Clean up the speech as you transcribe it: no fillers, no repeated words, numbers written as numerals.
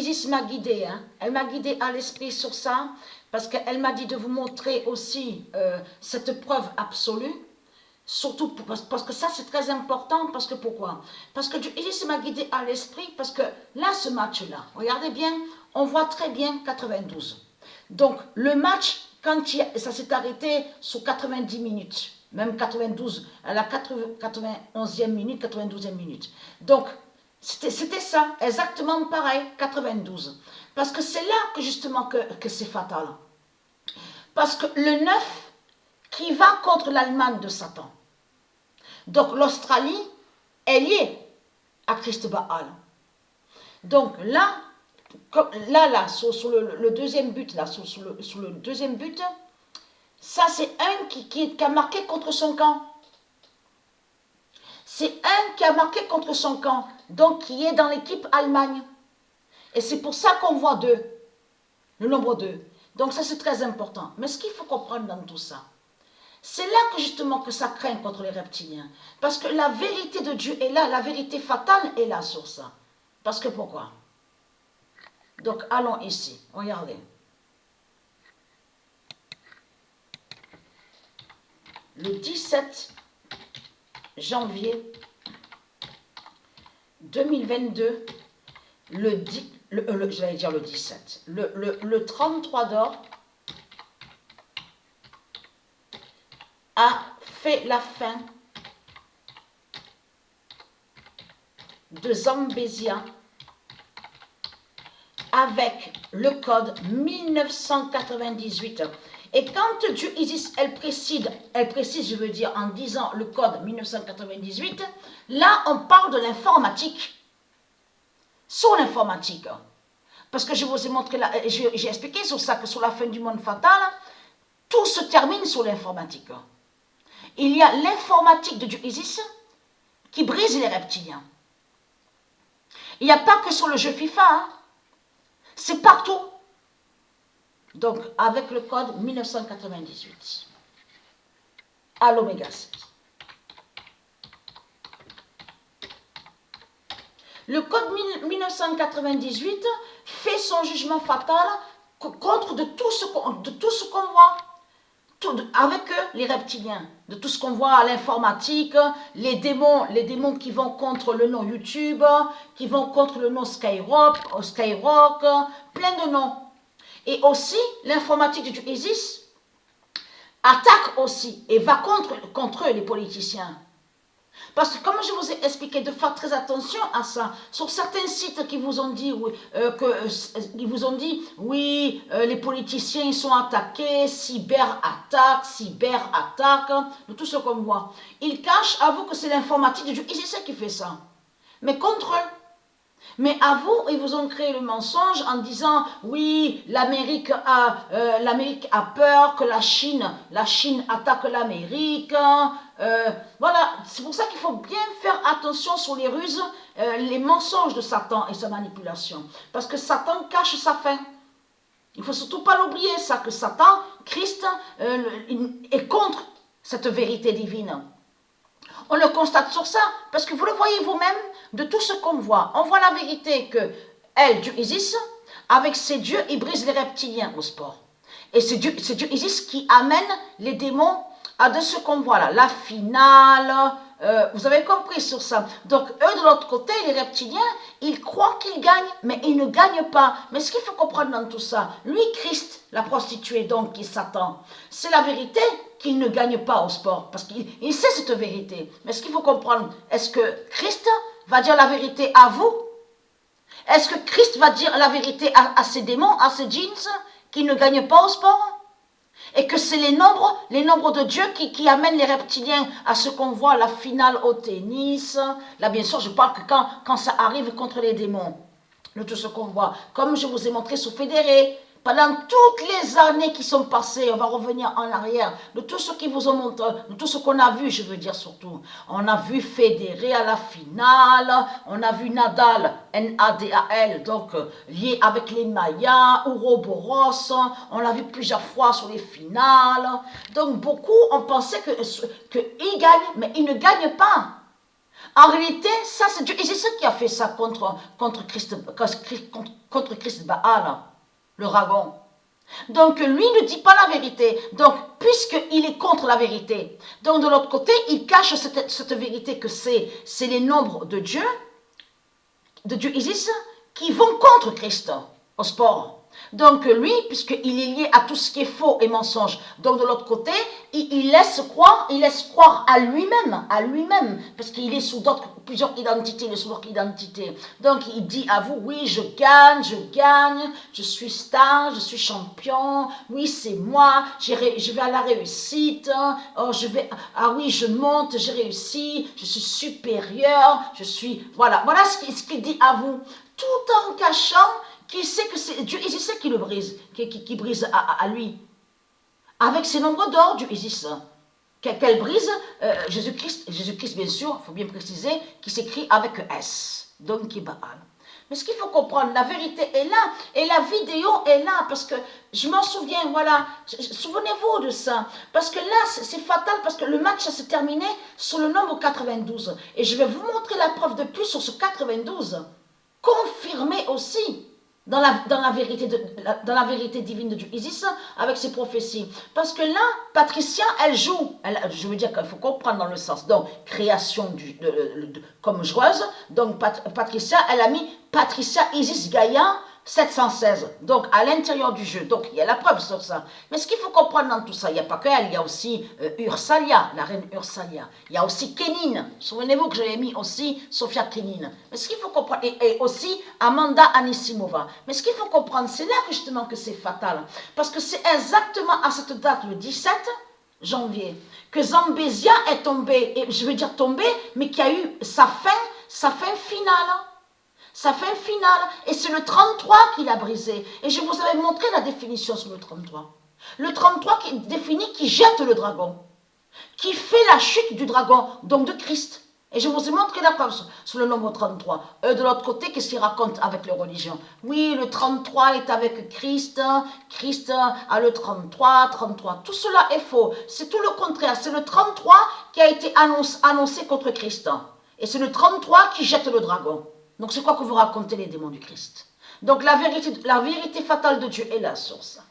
Isis m'a guidée, hein. Elle m'a guidée à l'esprit sur ça, parce qu'elle m'a dit de vous montrer aussi cette preuve absolue, surtout parce que ça c'est très important, parce que pourquoi? Parce que Isis m'a guidée à l'esprit, parce que là, ce match-là, regardez bien, on voit très bien 92. Donc, le match, ça s'est arrêté sur 90 minutes, même 92, à la 91e minute, 92e minute. Donc, c'était ça, exactement pareil, 92. Parce que c'est là que justement que c'est fatal. Parce que le 9 qui va contre l'Allemagne de Satan. Donc l'Australie est liée à Christ Baal. Donc là, sur le deuxième but, là, sur le deuxième but, ça c'est un qui a marqué contre son camp. C'est un qui a marqué contre son camp, donc qui est dans l'équipe Allemagne. Et c'est pour ça qu'on voit 2, le nombre 2. Donc ça c'est très important. Mais ce qu'il faut comprendre dans tout ça, c'est là que justement que ça craint contre les reptiliens. Parce que la vérité de Dieu est là, la vérité fatale est là sur ça. Parce que pourquoi? Donc allons ici, regardez. Le 17 janvier 2022, j'allais dire le 17, le 33 d'or a fait la fin de Zambésia avec le code 1998. Et quand Dieu Isis, elle précise, je veux dire, en disant le code 1998, là, on parle de l'informatique. Sur l'informatique. Parce que je vous ai montré, j'ai expliqué sur ça, que sur la fin du monde fatal, tout se termine sur l'informatique. Il y a l'informatique de Dieu Isis qui brise les reptiliens. Il n'y a pas que sur le jeu FIFA, hein. C'est partout. Donc, avec le code 1998, à l'oméga 7. Le code 1998 fait son jugement fatal contre de tout ce qu'on voit. Avec eux, les reptiliens, de tout ce qu'on voit à l'informatique, les démons qui vont contre le nom YouTube, qui vont contre le nom Skyrock, plein de noms. Et aussi, l'informatique de Dieu Isis attaque aussi et va contre eux, les politiciens. Parce que comme je vous ai expliqué, de faire très attention à ça, sur certains sites qui vous ont dit, oui, les politiciens ils sont attaqués, cyberattaque, de tout ce qu'on voit. Ils cachent à vous que c'est l'informatique de Dieu Isis qui fait ça. Mais contre eux. Mais à vous, ils vous ont créé le mensonge en disant, oui, l'Amérique a peur que la Chine attaque l'Amérique. Voilà, c'est pour ça qu'il faut bien faire attention sur les ruses, les mensonges de Satan et sa manipulation. Parce que Satan cache sa fin. Il ne faut surtout pas l'oublier, ça, que Satan, Christ, est contre cette vérité divine. On le constate sur ça, parce que vous le voyez vous-même, de tout ce qu'on voit. On voit la vérité que Dieu Isis, avec ses dieux, il brise les reptiliens au sport. Et c'est Dieu Isis qui amène les démons à de ce qu'on voit là. La finale, vous avez compris sur ça. Donc eux de l'autre côté, les reptiliens, ils croient qu'ils gagnent, mais ils ne gagnent pas. Mais ce qu'il faut comprendre dans tout ça, lui, Christ, la prostituée donc qui Satan, c'est la vérité qu'il ne gagne pas au sport, parce qu'il sait cette vérité. Mais ce qu'il faut comprendre, est-ce que Christ va dire la vérité à vous? Est-ce que Christ va dire la vérité à ces démons, à ces djinns, qui ne gagnent pas au sport? Et que c'est les nombres de Dieu qui amènent les reptiliens à ce qu'on voit, la finale au tennis. Là, bien sûr, je parle que quand ça arrive contre les démons, de tout ce qu'on voit. Comme je vous ai montré sur Fédéré, pendant toutes les années qui sont passées, on va revenir en arrière, de tout ce qui vous ont montré, de tout ce qu'on a vu, je veux dire surtout. On a vu Fédéré à la finale, on a vu Nadal, N-A-D-A-L, donc lié avec les Mayas, Ouroboros, on l'a vu plusieurs fois sur les finales. Donc beaucoup ont pensé qu'il gagne, mais il ne gagne pas. En réalité, ça c'est Dieu. Et c'est ce qui a fait ça contre Christ Baal, le dragon. Donc lui ne dit pas la vérité. Donc puisqu'il est contre la vérité, donc de l'autre côté, il cache cette vérité que c'est les nombres de Dieu Isis, qui vont contre Christ au sport. Donc lui, puisqu'il est lié à tout ce qui est faux et mensonge, donc de l'autre côté, il laisse croire à lui-même, parce qu'il est sous plusieurs identités, il est sous d'autres identités. Donc il dit à vous, oui, je gagne, je suis star, je suis champion, oui, c'est moi, je vais à la réussite, oh, oui, je monte, j'ai réussi, je suis supérieur, voilà ce qu'il dit à vous, tout en cachant qu'il sait que c'est Dieu Isis qui le brise, qui brise à lui. Avec ses nombres d'or, Dieu Isis, qu'elle brise, Jésus-Christ bien sûr, il faut bien préciser, qui s'écrit avec S, donc qui est Baal. Mais ce qu'il faut comprendre, la vérité est là, et la vidéo est là, parce que je m'en souviens, voilà, souvenez-vous de ça, parce que là, c'est fatal, parce que le match s'est terminé sur le nombre 92, et je vais vous montrer la preuve de plus sur ce 92, confirmé aussi, dans la vérité divine de Dieu Isis, avec ses prophéties. Parce que là, Patricia, elle joue. Je veux dire qu'il faut comprendre dans le sens. Donc, création comme joueuse. Donc, Patricia, elle a mis Patricia Isis Gaïa 716. Donc, à l'intérieur du jeu. Donc, il y a la preuve sur ça. Mais ce qu'il faut comprendre dans tout ça, il n'y a pas qu'elle. Il y a aussi Ursalia, la reine Ursalia. Il y a aussi Kénine. Souvenez-vous que j'avais mis aussi Sophia Kénine. Mais ce qu'il faut comprendre, et aussi Amanda Anisimova. Mais ce qu'il faut comprendre, c'est là justement que c'est fatal. Parce que c'est exactement à cette date, le 17 janvier, que Zambésia est tombée. Et je veux dire tombée, mais qui a eu sa fin finale. Sa fin finale, et c'est le 33 qui l'a brisé. Et je vous avais montré la définition sur le 33. Le 33 qui définit, qui jette le dragon, qui fait la chute du dragon, donc de Christ. Et je vous ai montré la preuve sur le nombre 33. Eux, de l'autre côté, qu'est-ce qu'ils racontent avec les religions? Oui, le 33 est avec Christ, Christ a le 33. Tout cela est faux. C'est tout le contraire. C'est le 33 qui a été annoncé contre Christ. Et c'est le 33 qui jette le dragon. Donc c'est quoi que vous racontez les démons du Christ? Donc la vérité fatale de Dieu est là sur ça.